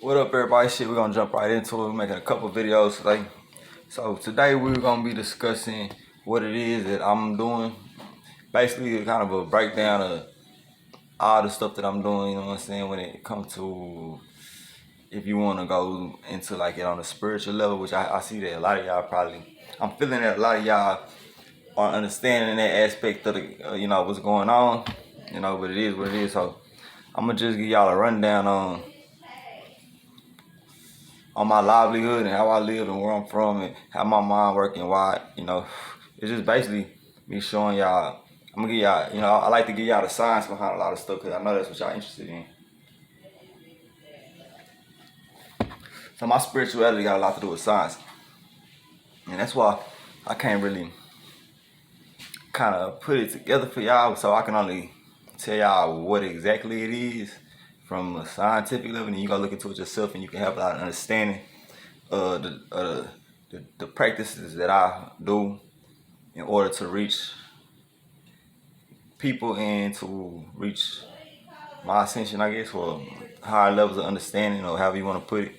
What up, everybody? Shit, we're gonna jump right into it. We're making a couple videos today. So today we're gonna be discussing what it is that I'm doing. Basically, kind of a breakdown of all the stuff that I'm doing. You know what I'm saying? When it comes to if you want to go into like it on a spiritual level, which I see that a lot of y'all probably. I'm feeling that a lot of y'all are understanding that aspect of the what's going on. But it is what it is. So I'm gonna just give y'all a rundown on my livelihood and how I live and where I'm from and how my mind works and why, it's just basically me showing y'all. I'm gonna give y'all, I like to give y'all the science behind a lot of stuff because I know that's what y'all interested in. So my spirituality got a lot to do with science. And that's why I can't really kind of put it together for y'all, so I can only tell y'all what exactly it is from a scientific level, and you gotta look into it yourself and you can have a lot of understanding of the practices that I do in order to reach people and to reach my ascension, I guess, or higher levels of understanding, or however you want to put it.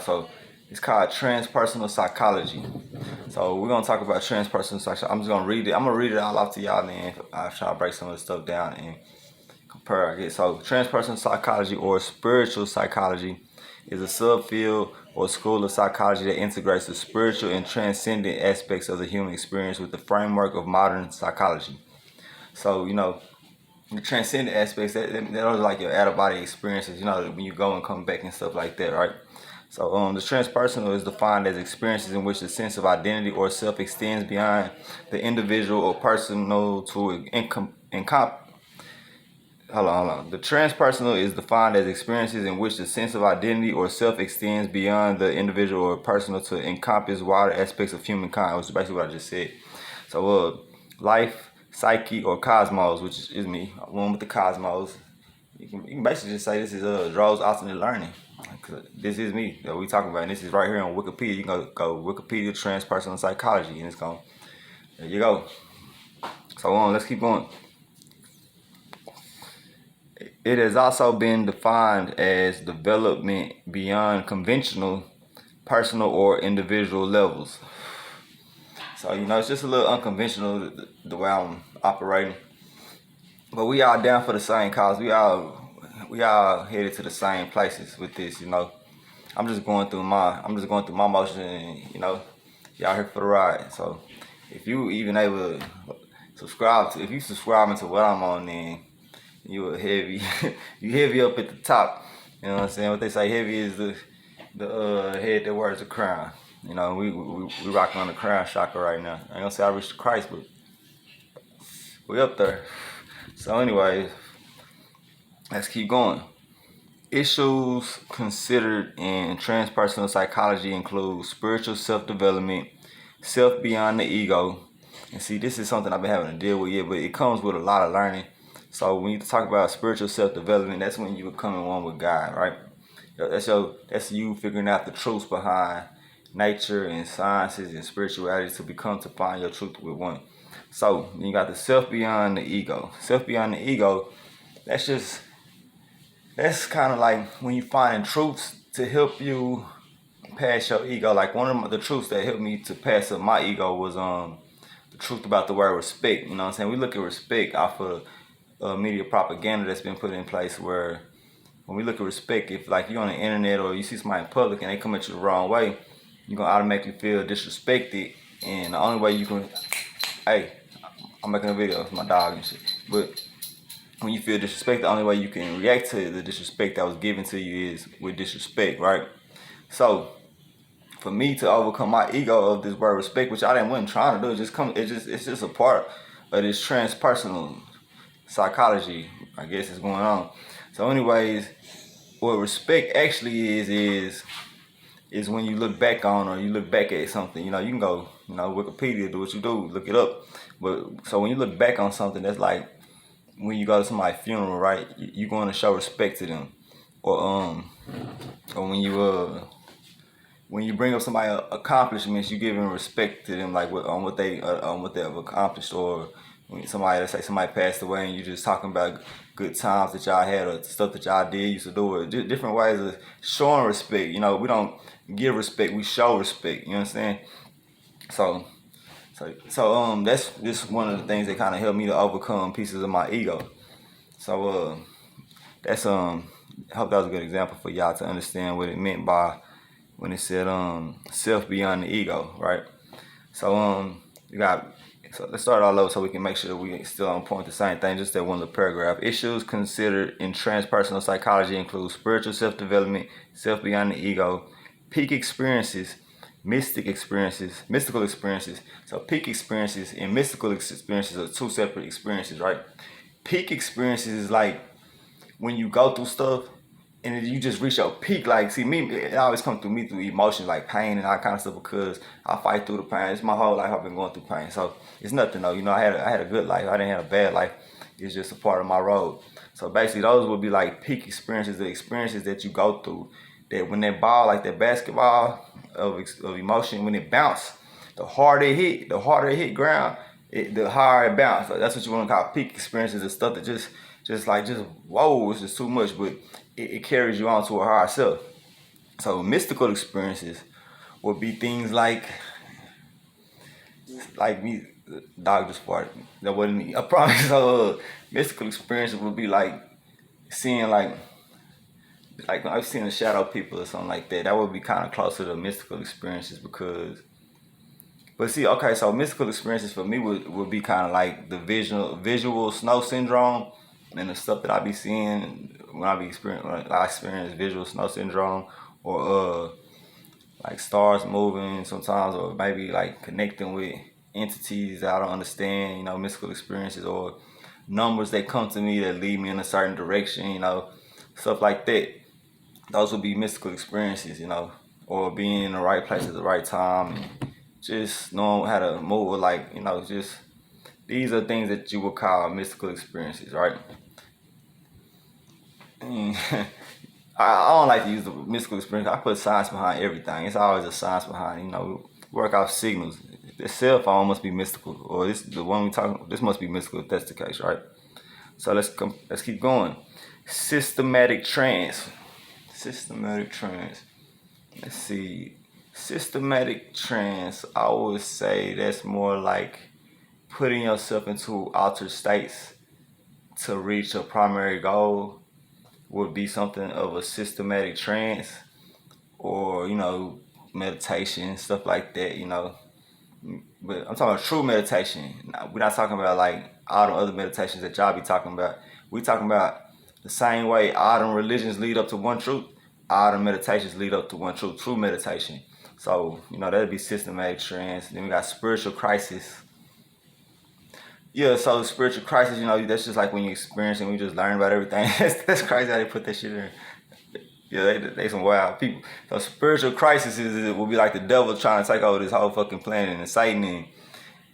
So it's called transpersonal psychology. So we're gonna talk about transpersonal psychology. I'm just gonna read it. I'm gonna read it all off to y'all, and then I'll try to break some of the stuff down and compare, I guess. So transpersonal psychology or spiritual psychology is a subfield or school of psychology that integrates the spiritual and transcendent aspects of the human experience with the framework of modern psychology. So, the transcendent aspects, that those are like your out-of-body experiences, when you go and come back and stuff like that, right? So the transpersonal is defined as experiences in which the sense of identity or self extends beyond the individual or personal to Hold on. The transpersonal is defined as experiences in which the sense of identity or self extends beyond the individual or personal to encompass wider aspects of humankind, which is basically what I just said. So, life, psyche, or cosmos, which is me, one with the cosmos. You can basically just say this is Dro's alternate learning. This is me that we talking about, and this is right here on Wikipedia. You can go Wikipedia transpersonal psychology, and it's going. There you go. So let's keep going. It has also been defined as development beyond conventional, personal, or individual levels. So, it's just a little unconventional the way I'm operating. But we all down for the same cause. We all headed to the same places with this, I'm just going through my motion, and y'all here for the ride. So if you even able to if you subscribing to what I'm on, then you a heavy you heavy up at the top. You know what I'm saying? What they say, heavy is the head that wears the crown. We rocking on the crown chakra right now. I ain't gonna say I reached Christ, but we up there. So anyways, let's keep going. Issues considered in transpersonal psychology include spiritual self-development, self beyond the ego. And see, this is something I've been having to deal with yet, but it comes with a lot of learning. So when you talk about spiritual self-development, that's when you become one with God, right? That's you figuring out the truths behind nature and sciences and spirituality to find your truth with one. So you got the self beyond the ego. Self beyond the ego, that's kind of like when you find truths to help you pass your ego. Like one of the truths that helped me to pass up my ego was the truth about the word respect. You know what I'm saying? We look at respect off of media propaganda that's been put in place, where when we look at respect, if like you're on the internet or you see somebody in public and they come at you the wrong way, you're gonna automatically feel disrespected. And the only way you can, hey, I'm making a video of my dog and shit, but when you feel disrespected, the only way you can react to the disrespect that was given to you is with disrespect, right? So for me to overcome my ego of this word respect, which I wasn't trying to do, it's just a part of this transpersonal psychology, I guess, is going on. So anyways, what respect actually is when you look back on, or you look back at something. You can go, Wikipedia, do what you do, look it up. But so when you look back on something, that's like when you go to somebody's funeral, right? You're going to show respect to them, or when you bring up somebody's accomplishments, you giving respect to them, like what they have accomplished, or when somebody, let's say somebody passed away and you just talking about good times that y'all had or stuff that y'all did, used to do, or different ways of showing respect. You know, we don't give respect, we show respect. You know what I'm saying? So that's just one of the things that kind of helped me to overcome pieces of my ego. So that's I hope that was a good example for y'all to understand what it meant by when it said self beyond the ego, right? So so let's start all over so we can make sure that we still on point. The same thing, just that one little paragraph. Issues considered in transpersonal psychology include spiritual self-development, self beyond the ego, peak experiences, mystical experiences. So peak experiences and mystical experiences are two separate experiences, right? Peak experiences is like when you go through stuff and then you just reach your peak. Like, see, me, it always comes through me through emotions like pain and all kind of stuff, because I fight through the pain. It's my whole life I've been going through pain. So it's nothing though. You know, I had a good life. I didn't have a bad life. It's just a part of my road. So basically those would be like peak experiences, the experiences that you go through, that when that ball, like that basketball of emotion, when it bounce, the harder it hit ground, the higher it bounce. So that's what you want to call peak experiences, the stuff that just whoa, it's just too much, but it carries you on to a higher self. So mystical experiences would be things like me. Dog just farted. That wasn't me, I promise. So mystical experiences would be like seeing like I've seen the shadow people or something like that. That would be kind of closer to mystical experiences, because. But see, okay, so mystical experiences for me would be kind of like the visual snow syndrome, and the stuff that I be seeing when I experience visual snow syndrome, or like stars moving sometimes, or maybe like connecting with entities that I don't understand, you know, mystical experiences, or numbers that come to me that lead me in a certain direction, you know, stuff like that. Those would be mystical experiences, you know, or being in the right place at the right time, and just knowing how to move, like, you know, just these are things that you would call mystical experiences, right? I don't like to use the mystical experience. I put science behind everything. It's always a science behind, you know, work off signals. The cell phone must be mystical, or the one we talking. This must be mystical if that's the case, right? So let's keep going. Systematic trance. Let's see. Systematic trance, I would say that's more like putting yourself into altered states to reach a primary goal, would be something of a systematic trance, or, you know, meditation, stuff like that, you know. But I'm talking about true meditation. We're not talking about like all the other meditations that y'all be talking about. We talking about the same way all them religions lead up to one truth, all the meditations lead up to one truth, true meditation. So, you know, that'd be systematic trance. Then we got spiritual crisis. Yeah, so spiritual crisis, you know, that's just like when you experience and we just learn about everything. That's crazy how they put that shit in. Yeah, they some wild people. So spiritual crisis will be like the devil trying to take over this whole fucking planet, and Satan and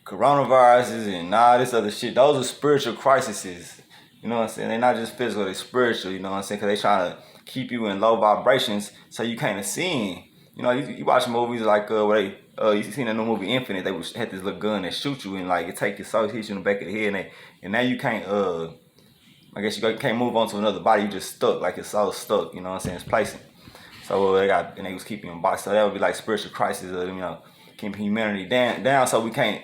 coronaviruses and all this other shit. Those are spiritual crises. You know what I'm saying? They're not just physical, they're spiritual, you know what I'm saying? Because they trying to keep you in low vibrations so you can't see. You know, you watch movies like where you seen that new movie Infinite, they had this little gun that shoot you, and like it take your soul, hit you in the back of the head, and now you can't I guess you can't move on to another body, you just stuck, like your soul's stuck, you know what I'm saying, it's placing. So they was keeping you in box. So that would be like spiritual crisis of, you know, keeping humanity down so we can't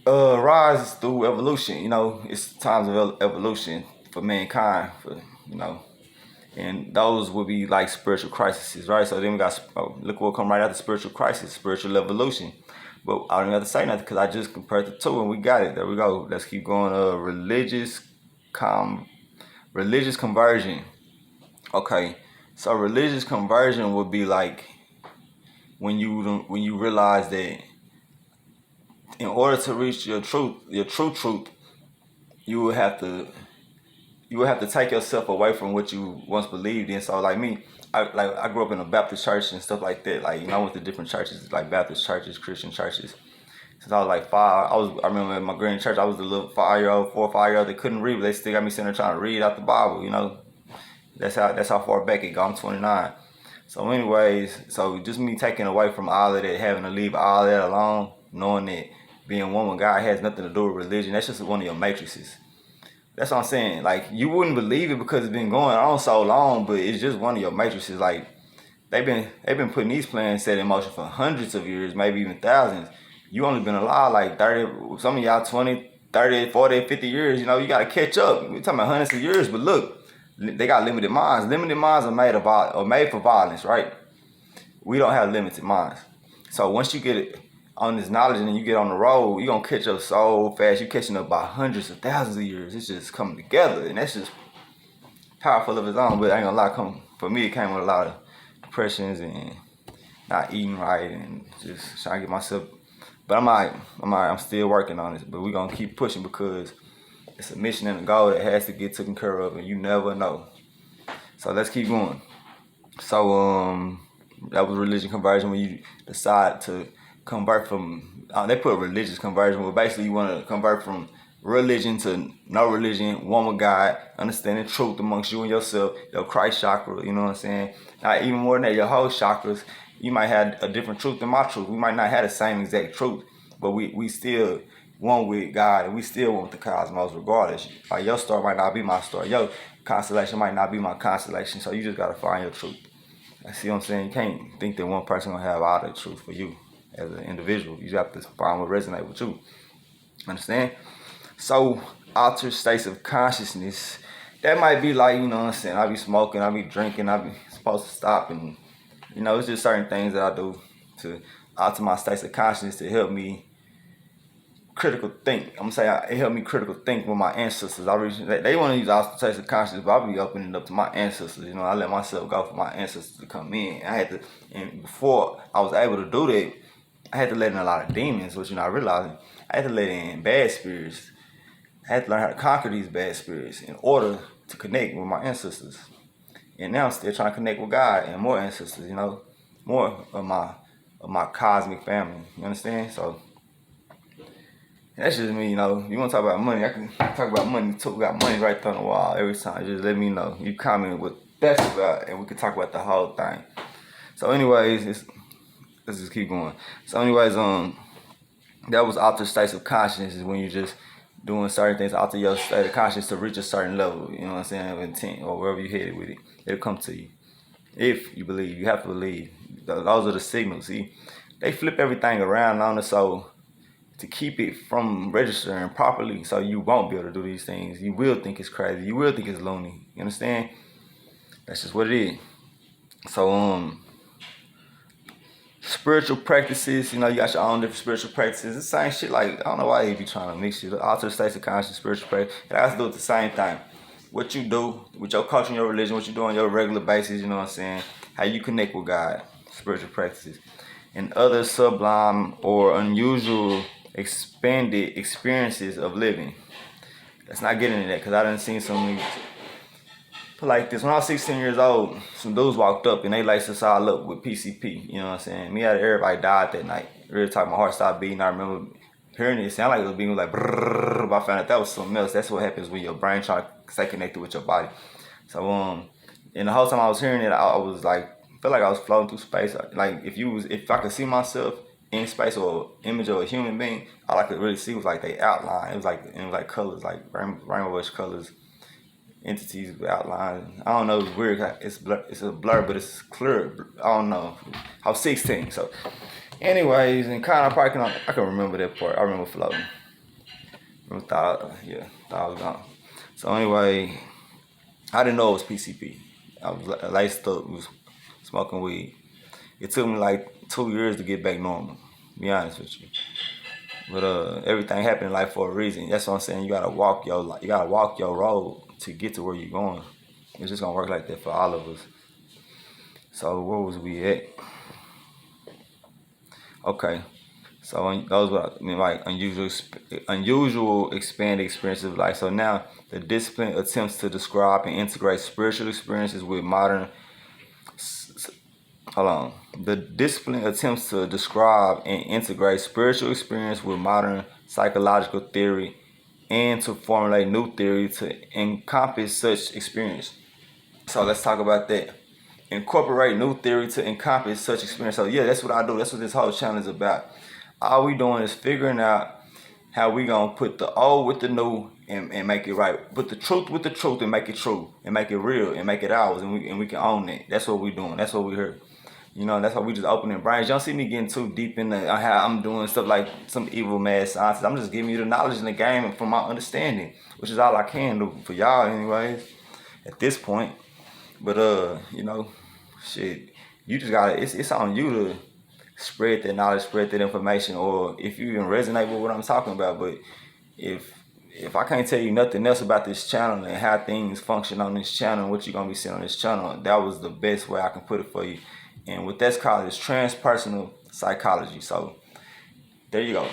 rise through evolution. You know, it's times of evolution for mankind, for, you know, and those would be like spiritual crises, right? So then we got, look what come right after spiritual crisis, spiritual evolution. But I don't have to say nothing because I just compared the two and we got it. There we go. Let's keep going. Religious conversion. Okay, so religious conversion would be like when you realize that in order to reach your true truth, you would have to take yourself away from what you once believed in. So like me, I grew up in a Baptist church and stuff like that. Like, you know, I went to different churches, like Baptist churches, Christian churches. Since I was like 5, I remember at my grand church, I was the little 4 or 5 year old that couldn't read, but they still got me sitting there trying to read out the Bible. You know, that's how far back it go. I'm 29. So anyways, so just me taking away from all of that, having to leave all that alone, knowing that being one with God has nothing to do with religion. That's just one of your matrices. That's what I'm saying. Like, you wouldn't believe it because it's been going on so long, but it's just one of your matrices. Like, they've been putting these plans set in motion for hundreds of years, maybe even thousands. You only been alive like 30, some of y'all 20, 30, 40, 50 years. You know, you got to catch up. We're talking about hundreds of years, but look, they got limited minds. Limited minds are made for violence, right? We don't have limited minds. So once you get it on this knowledge and then you get on the road, you're going to catch up so fast. You're catching up by hundreds of thousands of years. It's just coming together, and that's just powerful of its own. But I ain't gonna lie, for me, it came with a lot of depressions and not eating right and just trying to get myself. But I'm still working on it. But we're gonna keep pushing because it's a mission and a goal that has to get taken care of, and you never know. So let's keep going. So that was religion conversion when you decide to convert from. They put religious conversion, but basically you want to convert from religion to no religion, one with God, understanding truth amongst you and yourself, your Christ chakra, you know what I'm saying? Now, even more than that, your whole chakras, you might have a different truth than my truth. We might not have the same exact truth, but we still one with God, and we still want the cosmos regardless. Like, your star might not be my star. Your constellation might not be my constellation, so you just got to find your truth. See what I'm saying? You can't think that one person going to have all the truth for you as an individual. You just have to find what resonates with you. Understand? So, altered states of consciousness, that might be like, you know what I'm saying, I be smoking, I be drinking, I be supposed to stop, and, you know, it's just certain things that I do to alter my states of consciousness to help me critical think. I'm saying it helped me critical think with my ancestors. They want to use altered states of consciousness, but I be opening it up to my ancestors. You know, I let myself go for my ancestors to come in. And before I was able to do that, I had to let in a lot of demons, which you're not realizing. I had to let in bad spirits. I had to learn how to conquer these bad spirits in order to connect with my ancestors. And now I'm still trying to connect with God and more ancestors, you know, more of my cosmic family. You understand? So that's just me, you know. You want to talk about money, I can talk about money too. We got money right there on the wall every time. Just let me know. You comment what that's about, and we can talk about the whole thing. So anyways, let's just keep going. So anyways, that was altered states of consciousness, is when you just doing certain things, alter your state of consciousness to reach a certain level, you know what I'm saying, of intent, or wherever you headed with it. It'll come to you. If you believe, you have to believe. Those are the signals, see. They flip everything around on us so to keep it from registering properly, so you won't be able to do these things. You will think it's crazy. You will think it's loony. You understand? That's just what it is. So, spiritual practices, you know, you got your own different spiritual practices. It's the same shit. Like, I don't know why they be trying to mix it. Altered states of consciousness, spiritual practice. It has to do with the same thing. What you do with your culture and your religion, what you do on your regular basis, you know what I'm saying? How you connect with God, spiritual practices. And other sublime or unusual expanded experiences of living. Let's not get into that, because I done seen some like this. When I was 16 years old, some dudes walked up and they laced us all up with PCP. You know what I'm saying? Me out of everybody died that night. Real talk, my heart stopped beating. I remember hearing it. It sounded like it was beating like brrrr, but I found out that was something else. That's what happens when your brain trying to stay connected with your body. So and the whole time I was hearing it, I was like, felt like I was floating through space. Like if I could see myself in space or image of a human being, all I could really see was like they outline. It was like colors, like rainbowish colors. Entities outlined. I don't know. It's weird. It's a blur, but it's clear. I don't know. I was 16, so. Anyways, and kind of I can remember that part. I remember floating. Thought I was gone. So anyway, I didn't know it was PCP. I was laced up, was smoking weed. It took me like 2 years to get back normal. To be honest with you. But everything happened in life for a reason. That's what I'm saying. You gotta walk your road to get to where you're going. It's just gonna work like that for all of us. So where was we at? Okay. So those were like unusual expanded experiences of life. So now the discipline attempts to describe and integrate spiritual experiences with modern. The discipline attempts to describe and integrate spiritual experience with modern psychological theory and to formulate new theory to encompass such experience. So let's talk about that. Incorporate new theory to encompass such experience. So yeah, that's what I do. That's what this whole channel is about. All we doing is figuring out how we gonna put the old with the new and make it right. Put the truth with the truth and make it true and make it real and make it ours, and we can own it. That's what we doing. That's what we heard. You know, that's why we just opening brains. You don't see me getting too deep in how I'm doing stuff like some evil mad sciences. I'm just giving you the knowledge in the game and from my understanding, which is all I can do for y'all anyways at this point. But you know, shit, you just gotta, it's on you to spread that knowledge, spread that information, or if you even resonate with what I'm talking about. But if I can't tell you nothing else about this channel and how things function on this channel and what you're gonna be seeing on this channel, that was the best way I can put it for you. And what that's called is transpersonal psychology. So there you go.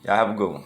Y'all have a good one.